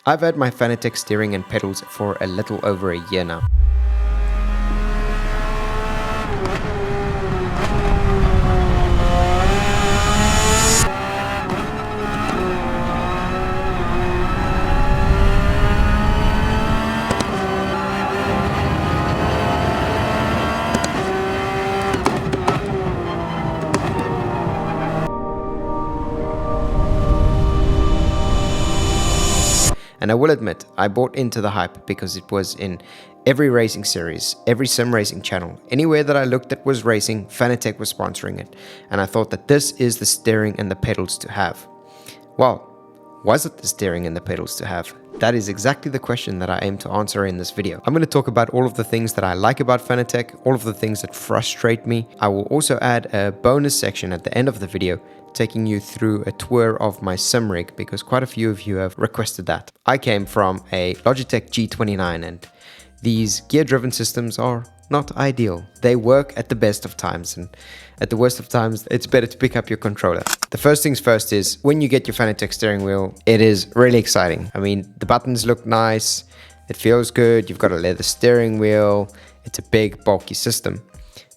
I've had my Fanatec steering and pedals for a little over a year now. And I will admit, I bought into the hype because it was in every racing series, every sim racing channel. Anywhere that I looked that was racing, Fanatec was sponsoring it. And I thought that this is the steering and the pedals to have. Well, was it the steering and the pedals to have? That is exactly the question that I aim to answer in this video. I'm going to talk about all of the things that I like about Fanatec, all of the things that frustrate me. I will also add a bonus section at the end of the video taking you through a tour of my sim rig because quite a few of you have requested that. I came from a Logitech G29 and these gear-driven systems are not ideal. They work at the best of times, and at the worst of times, it's better to pick up your controller. The first things first is when you get your Fanatec steering wheel, it is really exciting. I mean, the buttons look nice, it feels good, you've got a leather steering wheel, it's a big bulky system.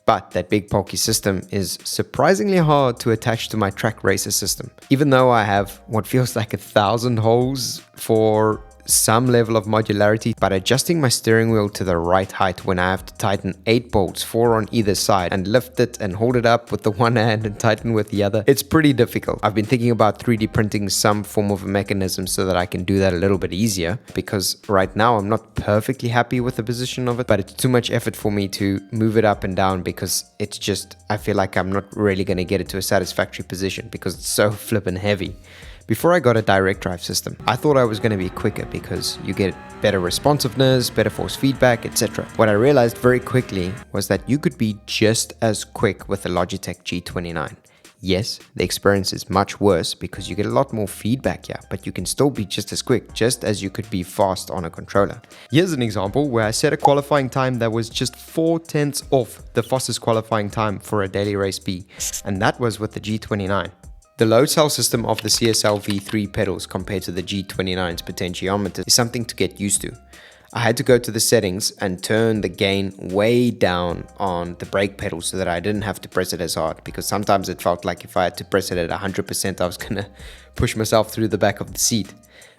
But that big bulky system is surprisingly hard to attach to my Trak racer system. Even though I have what feels like 1,000 holes for some level of modularity, but adjusting my steering wheel to the right height when I have to tighten 8 bolts, 4 on either side, and lift it and hold it up with the one hand and tighten with the other, it's pretty difficult. I've been thinking about 3D printing some form of a mechanism so that I can do that a little bit easier, because right now I'm not perfectly happy with the position of it, but it's too much effort for me to move it up and down because it's just, I feel like I'm not really going to get it to a satisfactory position because it's so flippin' heavy. Before I got a direct drive system, I thought I was going to be quicker because you get better responsiveness, better force feedback, etc. What I realized very quickly was that you could be just as quick with the Logitech G29. Yes, the experience is much worse because you get a lot more feedback here, but you can still be just as quick, just as you could be fast on a controller. Here's an example where I set a qualifying time that was just 0.4 off the fastest qualifying time for a daily race B, and that was with the G29. The load cell system of the CSL V3 pedals compared to the G29's potentiometer is something to get used to. I had to go to the settings and turn the gain way down on the brake pedal so that I didn't have to press it as hard, because sometimes it felt like if I had to press it at 100% I was gonna push myself through the back of the seat.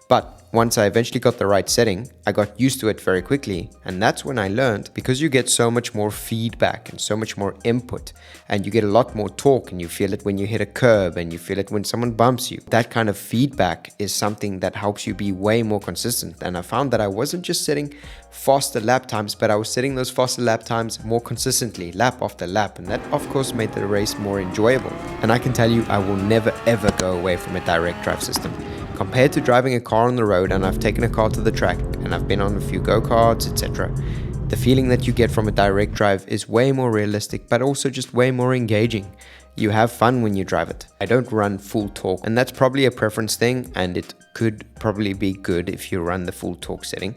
But once I eventually got the right setting, I got used to it very quickly, and that's when I learned, because you get so much more feedback and so much more input, and you get a lot more torque, and you feel it when you hit a curb, and you feel it when someone bumps you. That kind of feedback is something that helps you be way more consistent, and I found that I wasn't just setting faster lap times, but I was setting those faster lap times more consistently, lap after lap, and that of course made the race more enjoyable. And I can tell you, I will never ever go away from a direct drive system. Compared to driving a car on the road, and I've taken a car to the track, and I've been on a few go-karts, etc. The feeling that you get from a direct drive is way more realistic, but also just way more engaging. You have fun when you drive it. I don't run full torque, and that's probably a preference thing, and it could probably be good if you run the full torque setting.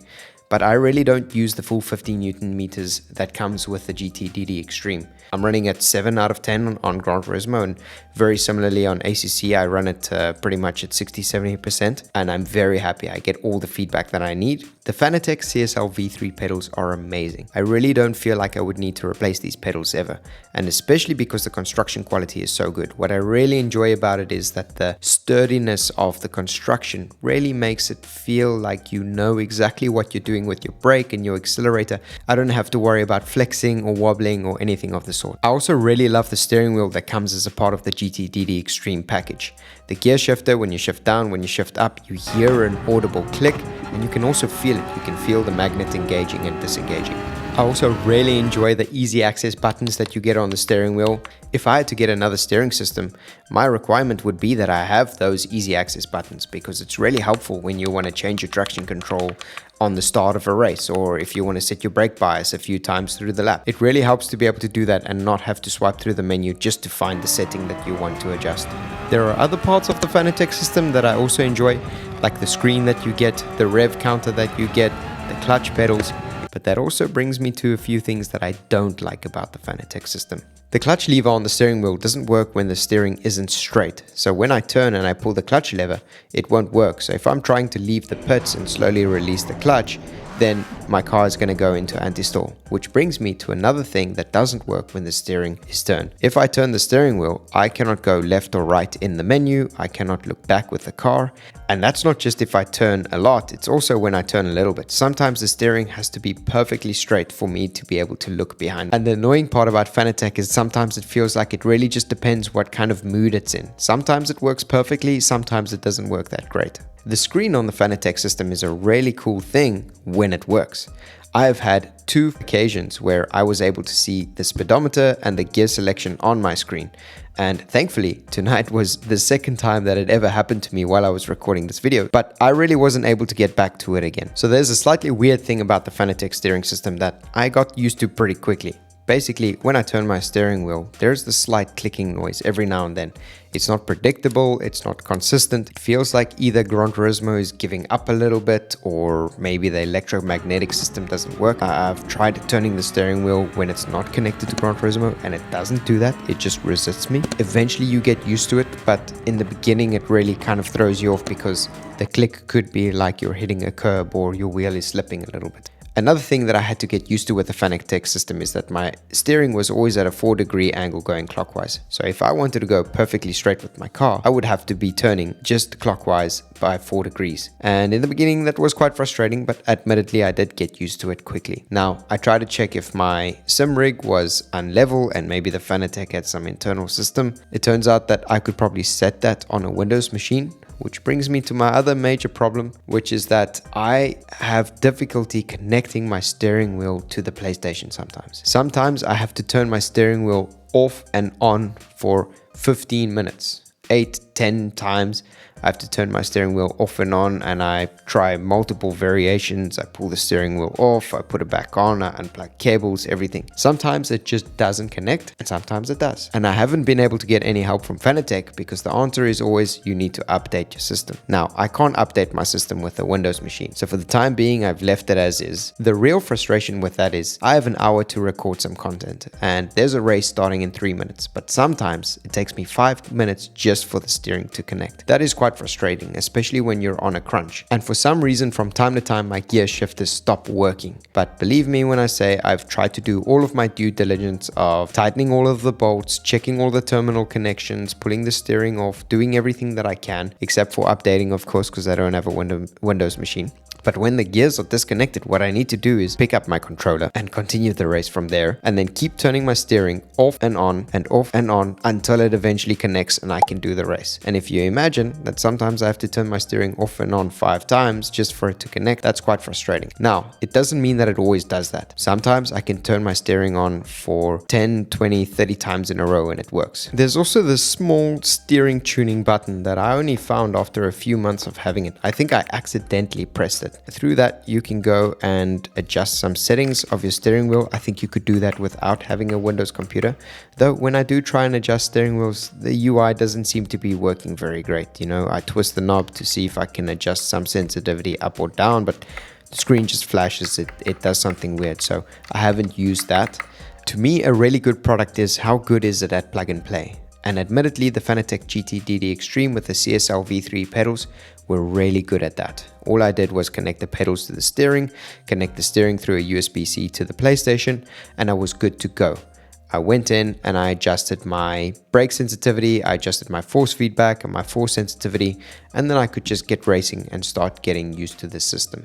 But I really don't use the full 50 Newton meters that comes with the GT-DD Extreme. I'm running at 7 out of 10 on Gran Turismo, and very similarly on ACC I run it pretty much at 60-70%, and I'm very happy. I get all the feedback that I need. The Fanatec CSL V3 pedals are amazing. I really don't feel like I would need to replace these pedals ever, and especially because the construction quality is so good. What I really enjoy about it is that the sturdiness of the construction really makes it feel like you know exactly what you're doing with your brake and your accelerator. I don't have to worry about flexing or wobbling or anything of the sort. I also really love the steering wheel that comes as a part of the GT-DD Extreme package. The gear shifter, when you shift down, when you shift up, you hear an audible click, and you can also feel it. You can feel the magnet engaging and disengaging. I also really enjoy the easy access buttons that you get on the steering wheel. If I had to get another steering system, my requirement would be that I have those easy access buttons, because it's really helpful when you want to change your traction control on the start of a race, or if you want to set your brake bias a few times through the lap. It really helps to be able to do that and not have to swipe through the menu just to find the setting that you want to adjust. There are other parts of the Fanatec system that I also enjoy, like the screen that you get, the rev counter that you get, the clutch pedals. But that also brings me to a few things that I don't like about the Fanatec system. The clutch lever on the steering wheel doesn't work when the steering isn't straight. So when I turn and I pull the clutch lever, it won't work. So if I'm trying to leave the pits and slowly release the clutch, then my car is going to go into anti-stall, which brings me to another thing that doesn't work when the steering is turned. If I turn the steering wheel, I cannot go left or right in the menu, I cannot look back with the car, and that's not just if I turn a lot, it's also when I turn a little bit. Sometimes the steering has to be perfectly straight for me to be able to look behind. And the annoying part about Fanatec is sometimes it feels like it really just depends what kind of mood it's in. Sometimes it works perfectly, sometimes it doesn't work that great. The screen on the Fanatec system is a really cool thing when it works. I have had 2 occasions where I was able to see the speedometer and the gear selection on my screen. And thankfully, tonight was the second time that it ever happened to me while I was recording this video, but I really wasn't able to get back to it again. So there's a slightly weird thing about the Fanatec steering system that I got used to pretty quickly. Basically, when I turn my steering wheel, there's the slight clicking noise every now and then. It's not predictable, it's not consistent. It feels like either Gran Turismo is giving up a little bit, or maybe the electromagnetic system doesn't work. I've tried turning the steering wheel when it's not connected to Gran Turismo, and it doesn't do that. It just resists me. Eventually you get used to it, but in the beginning it really kind of throws you off because the click could be like you're hitting a curb or your wheel is slipping a little bit. Another thing that I had to get used to with the Fanatec system is that my steering was always at a 4-degree angle going clockwise. So if I wanted to go perfectly straight with my car, I would have to be turning just clockwise by 4 degrees. And in the beginning that was quite frustrating, but admittedly I did get used to it quickly. Now I tried to check if my Smallrig was unlevel and maybe the Fanatec had some internal system. It turns out that I could probably set that on a Windows machine. Which brings me to my other major problem, which is that I have difficulty connecting my steering wheel to the PlayStation sometimes. Sometimes I have to turn my steering wheel off and on for 15 minutes, 8-10 times. I have to turn my steering wheel off and on, and I try multiple variations. I pull the steering wheel off, I put it back on, I unplug cables, everything. Sometimes it just doesn't connect, and sometimes it does. And I haven't been able to get any help from Fanatec because the answer is always you need to update your system. Now, I can't update my system with a Windows machine, so for the time being, I've left it as is. The real frustration with that is I have an hour to record some content, and there's a race starting in 3 minutes, but sometimes it takes me 5 minutes just for the steering to connect. That is quite frustrating, especially when you're on a crunch. And for some reason, from time to time, my gear shifters stop working. But believe me when I say I've tried to do all of my due diligence of tightening all of the bolts, checking all the terminal connections, pulling the steering off, doing everything that I can, except for updating, of course, because I don't have a Windows machine. But when the gears are disconnected, what I need to do is pick up my controller and continue the race from there, and then keep turning my steering off and on until it eventually connects and I can do the race. And if you imagine that sometimes I have to turn my steering off and on 5 times just for it to connect, that's quite frustrating. Now, it doesn't mean that it always does that. Sometimes I can turn my steering on for 10, 20, 30 times in a row and it works. There's also this small steering tuning button that I only found after a few months of having it. I think I accidentally pressed it. Through that, you can go and adjust some settings of your steering wheel. I think you could do that without having a Windows computer. Though when I do try and adjust steering wheels, the UI doesn't seem to be working very great. You know, I twist the knob to see if I can adjust some sensitivity up or down, but the screen just flashes. It does something weird. So I haven't used that. To me, a really good product is how good is it at plug and play. And admittedly, the Fanatec GT Extreme with the CSL V3 pedals were really good at that. All I did was connect the pedals to the steering, connect the steering through a USB-C to the PlayStation, and I was good to go. I went in and I adjusted my brake sensitivity, I adjusted my force feedback and my force sensitivity, and then I could just get racing and start getting used to the system.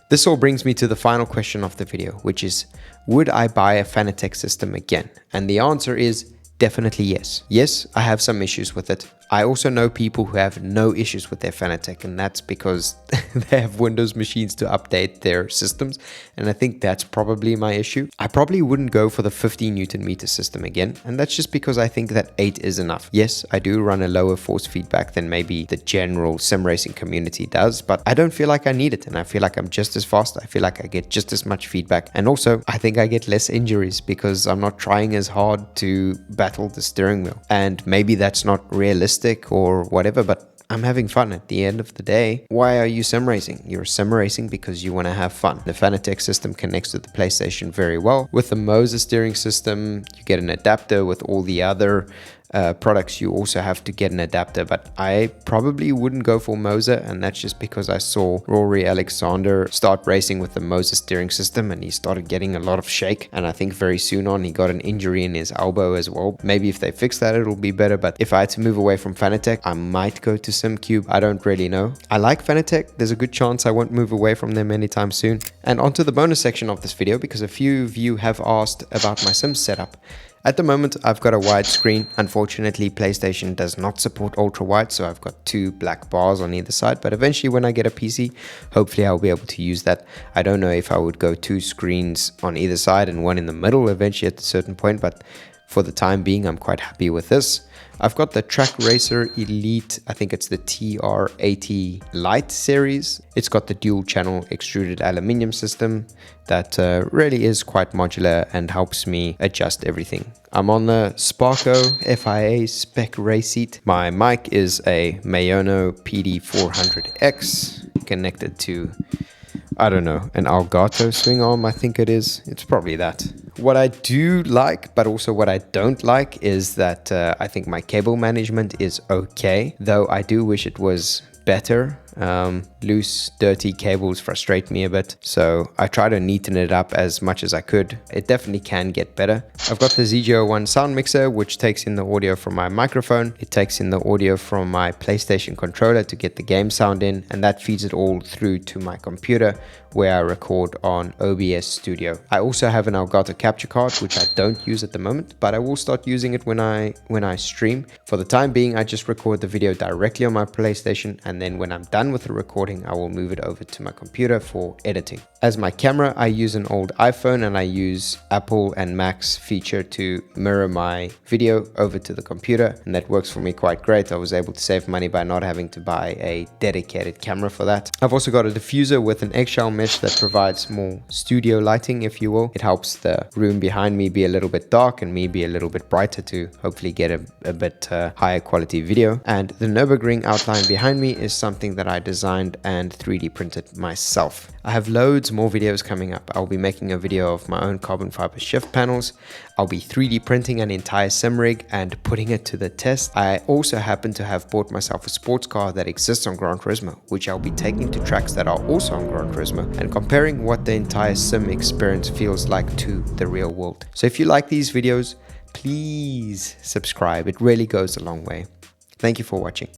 This all brings me to the final question of the video, which is, would I buy a Fanatec system again? And the answer is definitely yes. Yes, I have some issues with it. I also know people who have no issues with their Fanatec, and that's because they have Windows machines to update their systems, and I think that's probably my issue. I probably wouldn't go for the 50 Newton meter system again, and that's just because I think that 8 is enough. Yes, I do run a lower force feedback than maybe the general sim racing community does, but I don't feel like I need it, and I feel like I'm just as fast. I feel like I get just as much feedback, and also I think I get less injuries because I'm not trying as hard to battle the steering wheel. And maybe that's not realistic or whatever, but I'm having fun at the end of the day. Why are you sim racing? You're sim racing because you want to have fun. The Fanatec system connects with the PlayStation very well. With the Moser steering system, you get an adapter. With all the other products, you also have to get an adapter, but I probably wouldn't go for Moser, and that's just because I saw Rory Alexander start racing with the Moser steering system and he started getting a lot of shake, and I think very soon on he got an injury in his elbow as well. Maybe if they fix that it'll be better, but if I had to move away from Fanatec, I might go to SimCube. I don't really know. I like Fanatec. There's a good chance I won't move away from them anytime soon. And onto the bonus section of this video, because a few of you have asked about my sim setup. At the moment, I've got a wide screen. Unfortunately, PlayStation does not support ultra wide, so I've got 2 black bars on either side. But eventually, when I get a PC, hopefully I'll be able to use that. I don't know if I would go 2 screens on either side and one in the middle eventually at a certain point, but for the time being, I'm quite happy with this. I've got the Trak Racer Elite, I think it's the TR80 Lite series. It's got the dual channel extruded aluminium system that really is quite modular and helps me adjust everything. I'm on the Sparco FIA spec race seat. My mic is a Maono PD400X connected to, I don't know, an Elgato swing arm, I think it is. It's probably that. What I do like, but also what I don't like, is that I think my cable management is okay, though I do wish it was better. Loose, dirty cables frustrate me a bit, so I try to neaten it up as much as I could. It definitely can get better. I've got the ZG01 sound mixer, which takes in the audio from my microphone. It takes in the audio from my PlayStation controller to get the game sound in, and that feeds it all through to my computer, where I record on OBS Studio. I also have an Elgato capture card, which I don't use at the moment, but I will start using it when I stream. For the time being, I just record the video directly on my PlayStation, and then when I'm done with the recording, I will move it over to my computer for editing. As my camera, I use an old iPhone, and I use Apple and Mac's feature to mirror my video over to the computer, and that works for me quite great. I was able to save money by not having to buy a dedicated camera for that. I've also got a diffuser with an eggshell mesh that provides more studio lighting, if you will. It helps the room behind me be a little bit dark and me be a little bit brighter to hopefully get a bit higher quality video. And the Nürburgring outline behind me is something that I designed and 3D printed myself. I have loads more videos coming up. I'll be making a video of my own carbon fiber shift panels. I'll be 3D printing an entire sim rig and putting it to the test. I also happen to have bought myself a sports car that exists on Gran Turismo, which I'll be taking to tracks that are also on Gran Turismo and comparing what the entire sim experience feels like to the real world. So if you like these videos, please subscribe. It really goes a long way. Thank you for watching.